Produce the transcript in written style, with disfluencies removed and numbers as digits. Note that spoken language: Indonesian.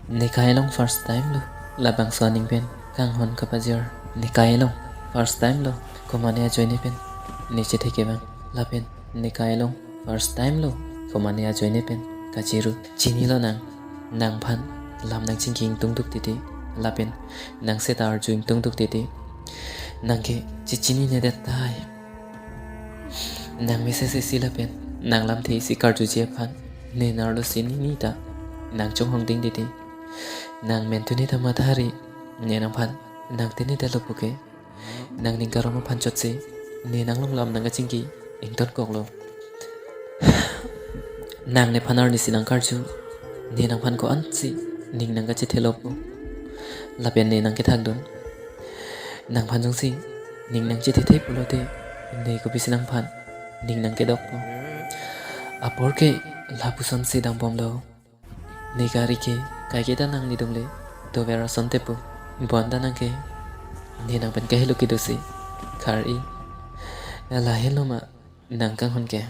Nikai long first time lo labang soning pen kang hon kapajor nikai long first time lo komane join pen niche theke bang lapen nikai long first time lo komane join pen kachiru chini lo nang phan lam nang chingking tungduk titi lapen nang setar juing tungduk titi nang ke chichini ne det tai nang message silapen nang lam thi sikar ju je phan ne nardo sini ni ta nang chong hong ding titi nang mentuni thama thari ne nang phan nang tini telo puke nang ning karoma phan chotse ne nang long lam nang chingki ington koklo nang ne phanar ni sinang karju ne nang phan ko ansi ning nang chi thelopu lapen ne nang ke thak don nang phan jong si ning nang chi the pulote ne ko bisinang phan ning nang ke dokpo apor ke lapu sam si dang bom lo ne gari ke kai ke ta nang ni dongle to vera sonte pu bonda nang ke ne nang pen ke helu ki dosi khar i la hello ma nang kang hon ke